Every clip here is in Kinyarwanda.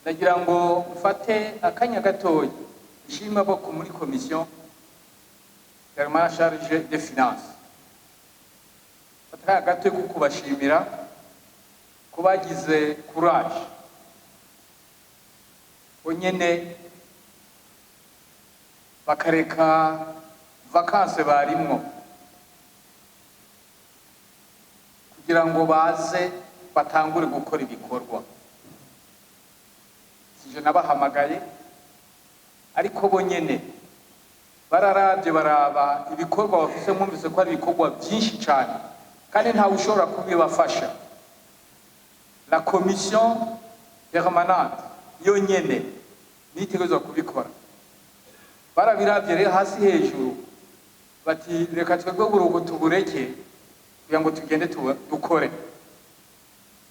ndagira ngo mfate akanya gatoya ishima boko muri commission permanente charge des finances fataka gato kubashimira kubagize courage onyene bakareka vacances barimwo kugira ngo baze batangure gukora ibikorwa. Sije nabahamagaye ariko bonyene bararavye baraba ibikorwa bafise, mwumvise ko ari ibikorwa byinshi cyane kandi nta ushobora kubibafasha. La commission permanente yonyene nitegerezwa kubikora. Barabiravye rero hasi hejuru bati reka twebwe burugo tubureke kugira ngo tugende dukore.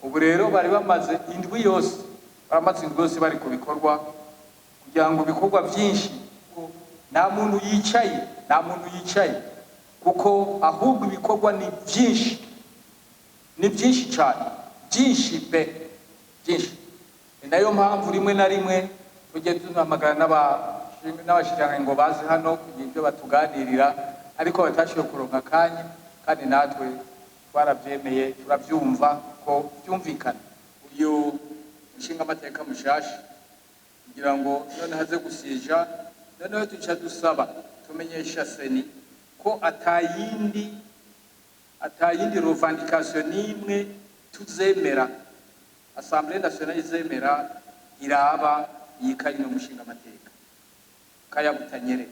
Ubu rero bari bamaze indwi yose bari ku bikorwa kugira ngo ibikorwa byinshi nta muntu yicaye kuko ahubwo ibikorwa ni byinshi cyane, byinshi. Ni nayo mpamvu rimwe na rimwe tujye tuhamagara n'abashikiranganje ngo baze hano kugira ibyo batuganirira, ariko batashoboye kuronka akanya, kandi natwe twarabyemeye turabyumva ko byumvikana. Uyu nshinga amateka mushasha kugira ngo none haze gusija, noneho tuca dusaba tumenyesha seni ko atayindi revendication nimwe tuzemera, Assemblée nationale izemera iraba yikaye no mushinga amateka kaya Butanyerera.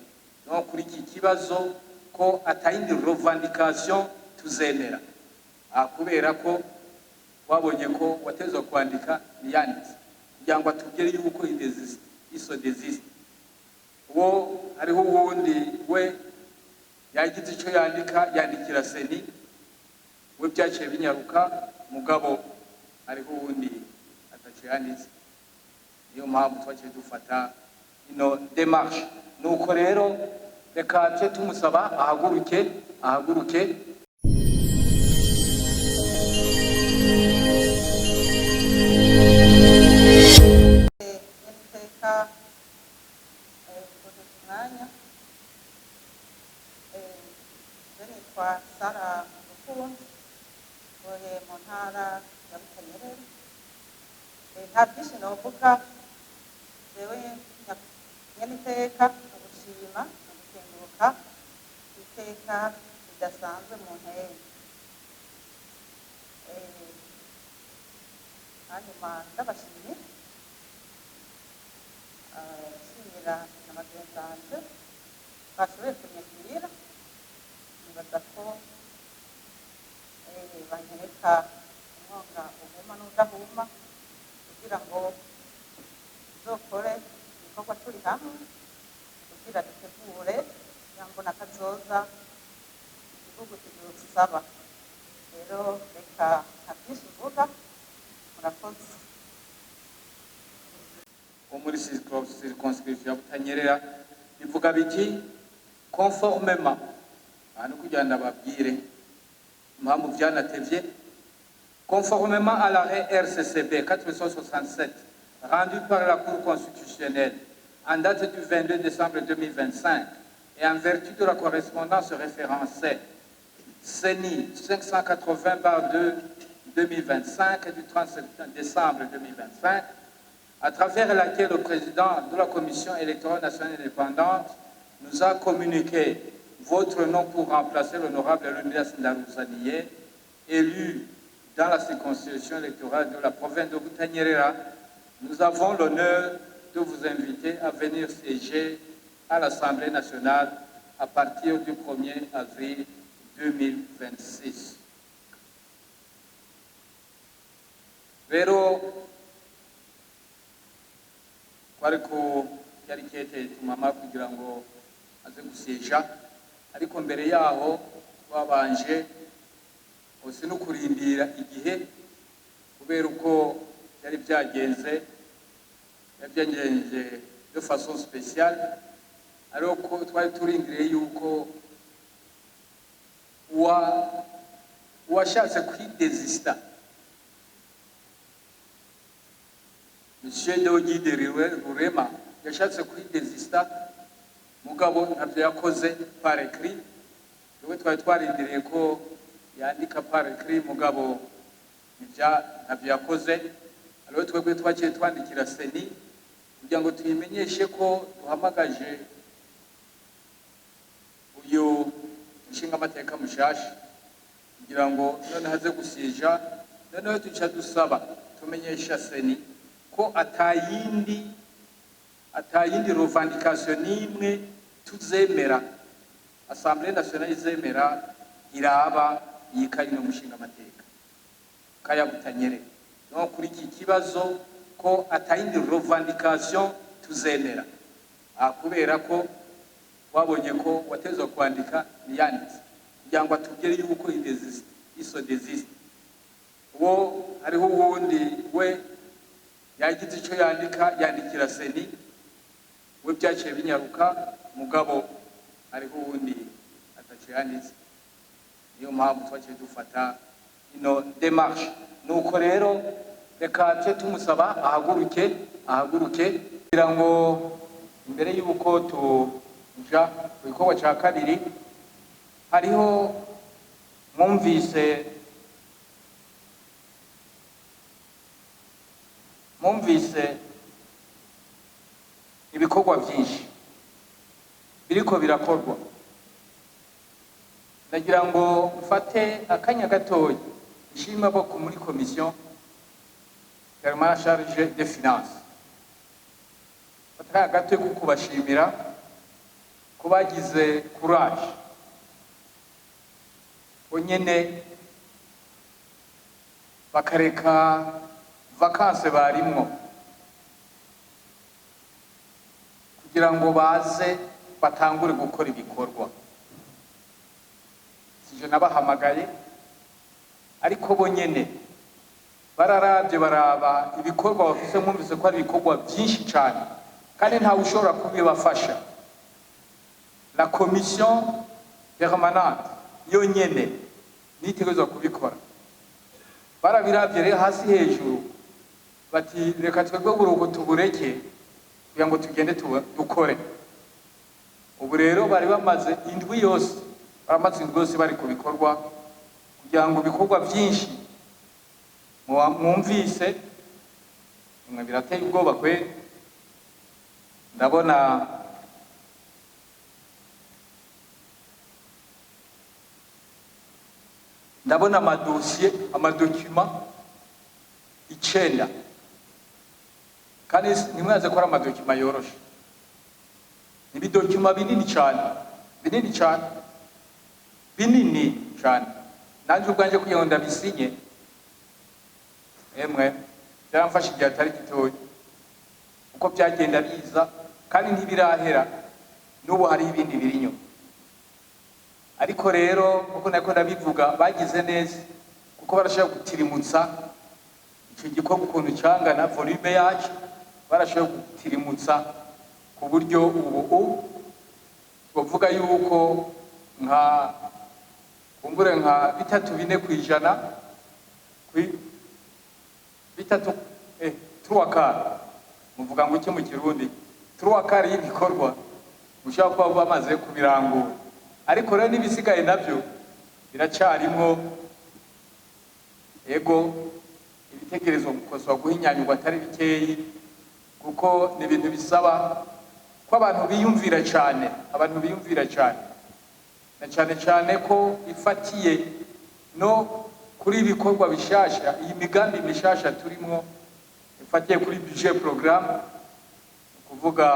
No kuri iki kibazo ko atayindi revendication tuzemera, kubera ko wabonye ko watezwa kwandika niyanditse kugira ngo atubwire yuko desiste. Uwo hariho uwundi we yagize icyo yandikira seni, we byaciye binyaruka, mugabo hariho uwundi ataciye yanditse. Niyo mpamvu twaciye dufata ino démarche. Nuko rero reka tuje tumusaba ahaguruke. Kwa Sara Rukundo oye mu ntara ya Butanyerera. Nta byinshi novuga, jewe nyaniteka ugushima ugukenguruka iteka ridasanzwe mu ntera. Hanyuma ndabashimye shimira na bagenzi bashoboye kunyakira, nibaza ko banyereka umwonga uhuma n'udahuma kugira ngo tuzokore ibikorwa turi hamwe, kugira dutegure kugira ngo nakazoza igihugu kidusaba. Rero reka ntabyinshi uvuga, murakoze. Muri circonscription ya Butanyerera bivuga biti conformément conformément à l'arrêt RCCB 467 rendu par la Cour constitutionnelle en date du 22 décembre 2025 et en vertu de la correspondance référencée CENI 580/2/2025 du 30 décembre 2025, à travers laquelle le président de la Commission électorale nationale indépendante nous a communiqué votre nom pour remplacer l'honorable Leonidas Ndaruzaniye, élu dans la circonscription électorale de la province de Butanyerera. Nous avons l'honneur de vous inviter à venir siéger à l'Assemblée nationale à partir du 1er avril 2026. Rero kwariko yari kete tumama kugira ngo aze gusieja, ariko mbere yaho twabanje ose no kurindira igihe kubera uko yari byagenze de façon spéciale, alors ko twari turindiriye yuko uwashatse kwidesista M. Monsieur Deogide Rurema yashatse kwidesista mugabo ntabyo yakoze par écrit. Yewe twari twarindiriye ko yandika par écrit mugabo ntabyo yakoze. Alors twebwe twaciye twandikira seni kugira ngo tuyimenyeshe ko duhamagaje uyu nshinga amateka mushasha kugira ngo none haze gusija, none tuca dusaba tumenyesha seni ko atayindi revendication nimwe tuzemera Assemblée nationale izemera iraba yikaye no mushinga amateka kaya butanyere. No kuri iki kibazo ko atayindi revendication tuzemera kubera ko wabonye ko watezwa kwandika niyanditse kugira ngo atubwire yuko iso desist. Uwo hariho uwundi we yagize icyo yandikira seni we byaciye binyaruka mugabo hariho uwundi ataco yanditse. Niyo mpamvu twaciye dufata ino démarche. Nuko rero reka tuje tumusaba ahaguruke kugira ngo imbere yuko tuja ku gikorwa cya kabiri hariho mwumvise ibikorwa byinshi biriko birakorwa. Ndagira ngo mfate akanya gatoya ishima boko muri commission permanente charge des finances fataka gatoya kukubashimira ko bagize courage onyene bakareka vacances barimwo kugira ngo baze batangure gukora ibikorwa. Sije nabahamagaye ariko bonyene bararavye baraba ibikorwa bafise, mwumvise ko ari ibikorwa byinshi cyane kandi nta ushobora kubibafasha. La commission permanente yonyene nitegerezwa kubikora. Barabiravye rero hasi hejuru bati reka twebwe buruko tubureke kugira ngo tugende dukore. Ubu rero bari bamaze indwi yose bari ku bikorwa kugira ngo ibikorwa byinshi mwumvise mwe birateye ubwoba kwe. Ndabona amadokima 9 kandi nimwaze ko ari amadokima yoroshe. Ibidokima binini cyane nanje ubwanje kugira ngo ndabisinye emwe byaramfashe igihe atari gitoya uko byagenda biza kandi ntibirahera n'ubu hari ibindi birinyo. Ariko rero uko nako ndabivuga bagize neza kuko barashaka gutirimutsa icyo gikorwa ukuntu cyangana volume yacu, barashaka gutirimutsa ku buryo ubu twavuga yuko nka 3-4 kwijana bitatu 3/4 muvuga ngo iki mu Kirundi 3/4 y'ibikorwa ushaka kuba bamaze kubirangura. Ariko rero nibisigaye nabyo biracarimwo ego ibitekerezo gukoswa guhinyanyurwa atari bikeyi kuko ni ibintu bisaba ko abantu biyumvira cyane na cyane ko ifatiye no kuri ibikorwa bishasha. Iyi migambi mishasha turimo ifatiye kuri budget programme kuvuga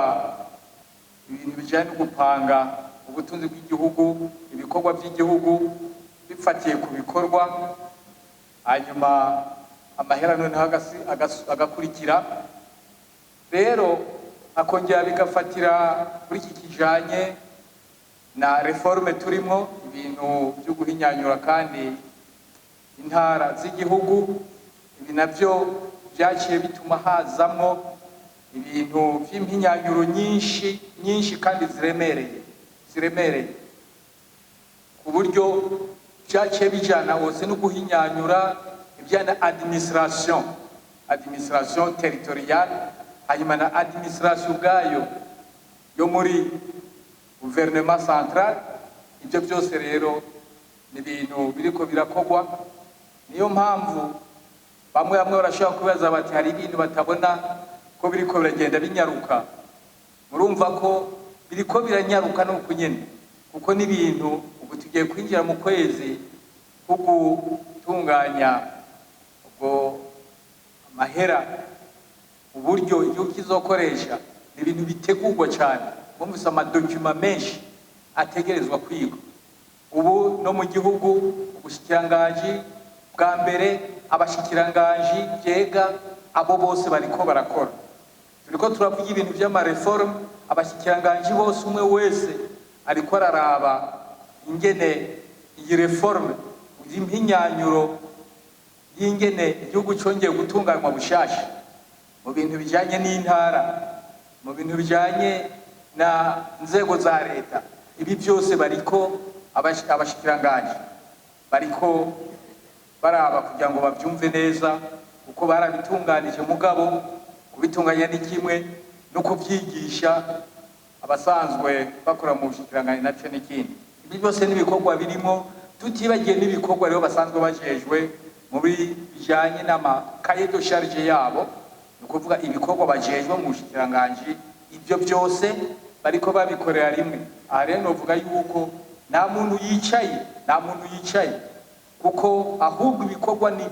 ibintu bijanye no gupanga ubutunzi bw'igihugu, ibikorwa by'igihugu bifatiye ku bikorwa, hanyuma amahera none agakurikira. Rero akongera bigafatira kuri iki kijanye na reforme turimo, ibintu byo guhinyanyura kandi intara z'igihugu. Ibi navyo byaciye bituma hazamwo ibintu by'impinyanyuro nyinshi kandi ziremereye ku buryo byaciye bijana hose no guhinyanyura ibyana administration administration territoriale hanyuma na administration ubwayo yo muri gouvernement central. Ibyo byose rero ni ibintu biriko birakogwa. Niyo mpamvu bamwe barashaka kubaza bati hari ibintu batabona ko biriko biragenda binyaruka. Murumva ko biriko biranyaruka no kunyene, kuko ni ibintu ubu tugiye kwinjira mu kwezi kugutunganya ubwo amahera, uburyo igihugu kizokoresha. Ni ibintu bitegurwa cyane, bumvise amadokima menshi ategerezwa kwigwa. Ubu no mu gihugu ubushikiranganji bwa mbere, abashikiranganji byega abo bose bariko barakora. Turiko turavuga ibintu by'amareforme, abashikiranganji bose umwe wese ariko araraba ingene iyi reforme impinyanyuro y'ingene igihugu cyongeye gutunganywa bushasha mu bintu bijanye n'intara, mu bintu bijanye na nzego za leta. Ibi byose bariko abashikiranganji bariko baraba kugira ngo bavyumve neza, kuko barabitunganije. Mugabo kubitunganya ni kimwe no kubyigisha abasanzwe bakora mu bushikiranganji naco n'ikindi. Ibi byose n'ibikorwa birimo, tutibagiye n'ibikorwa rero basanzwe bajejwe muri bijanye n'amakaye de charge yabo, ni ukuvuga ibikorwa bajejwe mu bushikiranganji. Ibyo byose bariko babikorera rimwe. Aha rero novuga yuko nta muntu yicaye, kuko ahubwo ibikorwa ni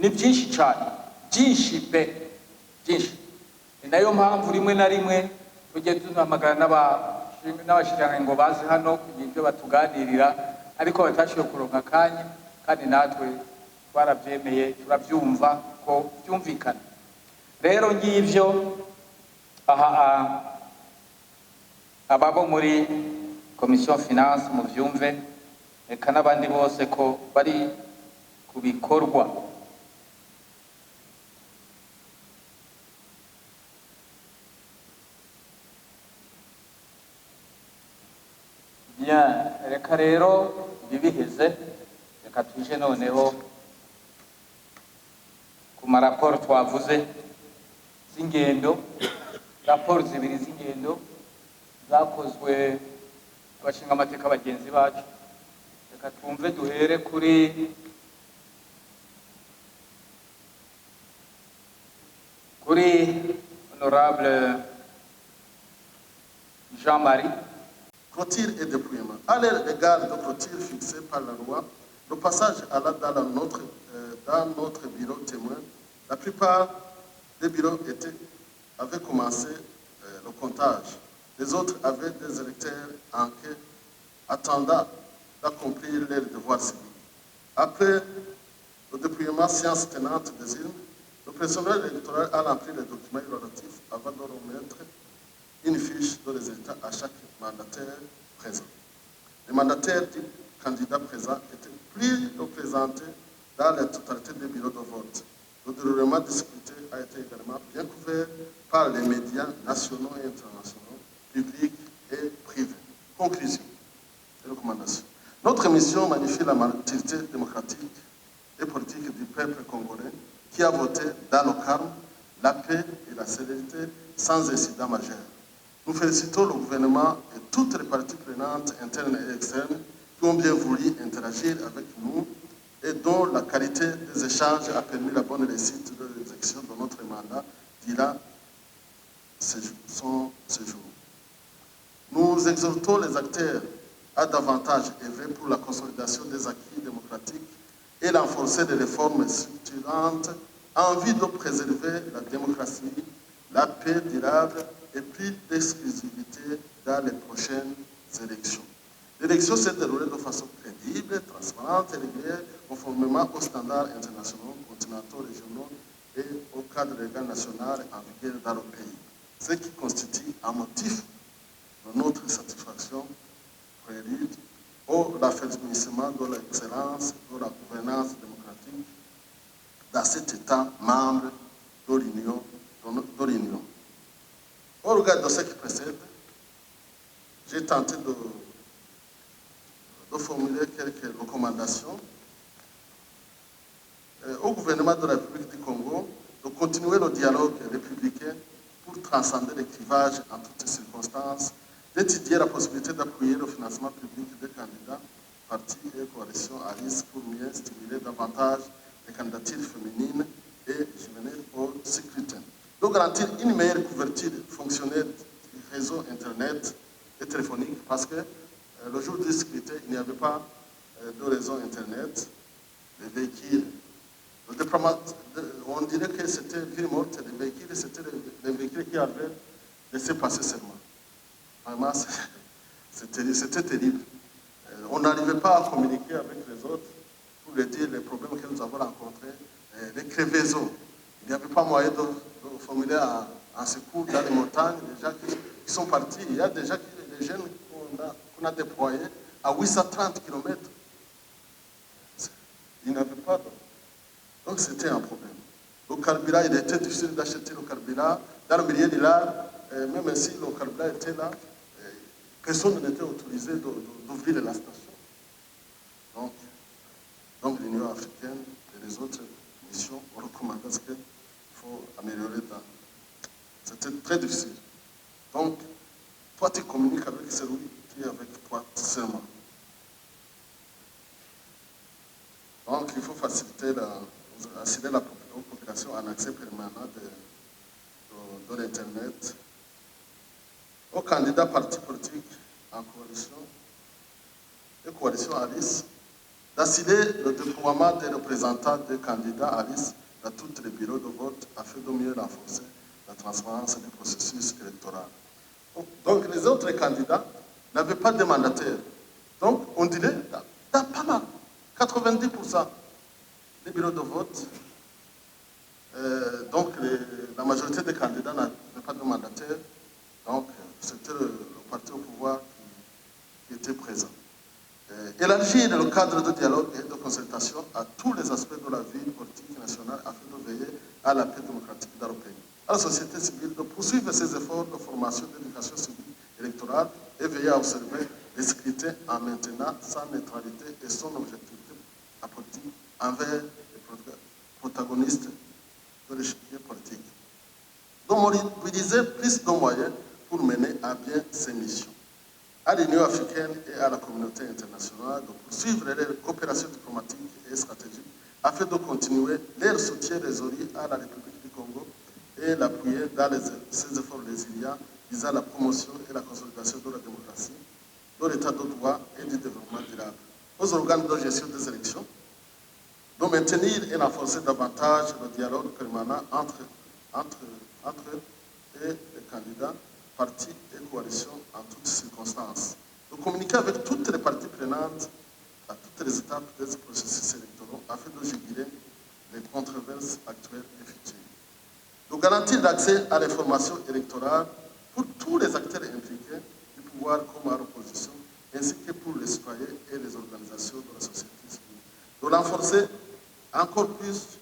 byinshi cyane, byinshi pe, byinshi. Ni nayo mpamvu rimwe na rimwe tujye tunahamagara n'abashikiranganji ngo baze hano kugira ibyo batuganirira, ariko batashoboye kuronka akanya, kandi natwe twarabyemeye turabyumva ko byumvikana. Rero ngivyo aha ababo muri Commission Finance mu byumve, reka n'abandi bose ko bari kubikorwa. Bien, reka rero bibiheze, reka tuje noneho ku maraporo twavuze z'ingendo, raporo zibiri z'ingendo zakozwe abashinga amateka bagenzi bacu. Reka twumve, duhere kuri honorable Jean-Marie. Clôture et déploiement. À l'égard de clôture fixée par la loi, le passage à la dans notre bureau témoin, la plupart des bureaux avaient commencé le comptage. Les autres avaient des électeurs en quai attendant d'accomplir leurs devoirs civiques. Après le déploiement science tenante des urnes, le personnel électoral a rempli les documents relatifs avant de remettre une fiche de résultat à chaque mandataire présent. Les mandataires du candidat présent étaient plus représentés dans la totalité des bureaux de vote. Le déroulement des scrutins a été également bien couvert par les médias nationaux et internationaux, publics et privés. Conclusion et recommandation. Notre mission magnifie la maturité démocratique et politique du peuple congolais qui a voté dans le calme, la paix et la sérénité sans incident majeur. Nous félicitons le gouvernement et toutes les parties prenantes internes et externes qui ont bien voulu interagir avec nous et dont la qualité des échanges a permis la bonne réussite de l'exécution de notre mandat durant son séjour. Nous exhortons les acteurs à davantage œuvrer pour la consolidation des acquis démocratiques et l'enforcer des réformes structurantes en vue de préserver la démocratie, la paix durable et plus d'exclusivité dans les prochaines élections. L'élection s'est déroulée de façon crédible, transparente et régulière, conformément aux standards internationaux, continentaux, régionaux et au cadre légal national en vigueur dans le pays, ce qui constitue un motif de notre satisfaction prélude au raffermissement de l'excellence de la gouvernance démocratique dans cet État membre de l'Union. Au regard de ce qui précède, j'ai tenté de formuler quelques recommandations au gouvernement de la République continuer le dialogue républicain pour transcender les clivages en toutes circonstances, d'étudier la possibilité d'appuyer le financement public des candidats, partis et coalitions à risque pour mieux stimuler davantage les candidatures féminines et juvéniles au scrutin. De garantir une meilleure couverture fonctionnelle du réseau Internet et téléphonique, parce que le jour du scrutin, il n'y avait pas de réseau Internet, les véhicules. Le déploiement, on dirait que c'était ville morte, les véhicules, c'était les véhicules qui avaient laissé passer seulement. Vraiment, c'était terrible. On n'arrivait pas à communiquer avec les autres pour leur dire les problèmes que nous avons rencontrés, les crevaisons. Il n'y avait pas moyen de formuler un secours dans les montagnes, les gens qui sont partis. Il y a déjà des jeunes qu'on a déployés à 830 km. Ils n'avaient pas d'eau. Donc c'était un problème. Le carburant, il était difficile d'acheter le carburant. Dans le milieu de l'art, même si le carburant était là, personne n'était autorisé d'ouvrir la station. Donc l'Union africaine et les autres missions ont recommandé qu'il faut améliorer. C'était très difficile. Donc, toi, tu communiques avec celui qui est avec toi seulement. Donc, il faut faciliter assurer la population un accès permanent de l'Internet aux candidats partis politiques en coalition et coalition à liste, d'assurer le déploiement des représentants des candidats à liste dans tous les bureaux de vote afin de mieux renforcer la transparence du processus électoral. Donc, les autres candidats n'avaient pas de mandataire. Donc, on dirait, dans pas mal, 90% des bureaux de vote, donc la majorité des candidats n'avaient pas de mandataire. Donc, c'était le parti au pouvoir qui était présent. Élargir le cadre de dialogue et de concertation à tous les aspects de la vie politique nationale afin de veiller à la paix démocratique dans le pays. À la société civile de poursuivre ses efforts de formation d'éducation civique électorale et veiller à observer les scrutins en maintenant sa neutralité et son objectivité politique envers les protagonistes de l'échiquier politique. Donc, mobiliser plus de moyens pour mener à bien ces missions. À l'Union africaine et à la communauté internationale de poursuivre les coopérations diplomatiques et stratégiques afin de continuer leur soutien résolu à la République du Congo et l'appuyer dans ses efforts résilients visant la promotion et la consolidation de la démocratie, de l'état de droit et du développement durable. Aux organes de gestion des élections, de maintenir et renforcer davantage le dialogue permanent entre eux et les candidats, partis et coalitions en toutes circonstances. De communiquer avec toutes les parties prenantes à toutes les étapes des processus électoraux afin de juguler les controverses actuelles et futures. De garantir l'accès à l'information électorale pour tous les acteurs impliqués, du pouvoir comme à l'opposition, ainsi que pour les citoyens et les organisations de la société civile. De renforcer encore plus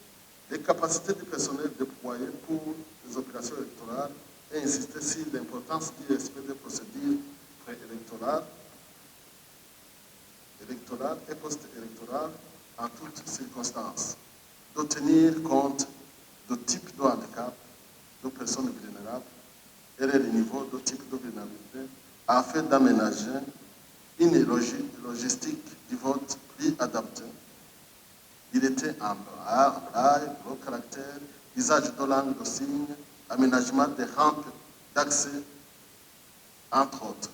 les capacités du personnel déployé pour les opérations électorales et insister sur l'importance du respect des procédures préélectorales, électorales et post-électorales en toutes circonstances. De tenir compte de types de handicap, de personnes vulnérables et les niveaux de type de vulnérabilité afin d'aménager une logistique du vote plus adaptée. Il était en braille, gros caractère, usage de langue de signes, aménagement des rampes d'accès, entre autres.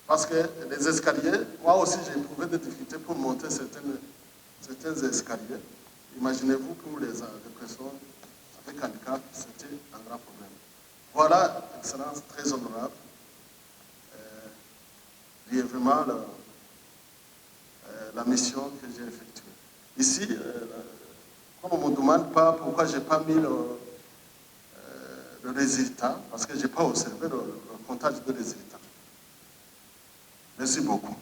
Parce que les escaliers, moi aussi j'ai éprouvé des difficultés pour monter certains escaliers. Imaginez-vous pour les personnes avec handicap, c'était un grand problème. Voilà, Excellence, très honorable, brièvement la mission que j'ai effectuée. Ici, comme on ne me demande pas pourquoi je n'ai pas mis le résultat, parce que je n'ai pas observé le comptage de résultats. Merci beaucoup.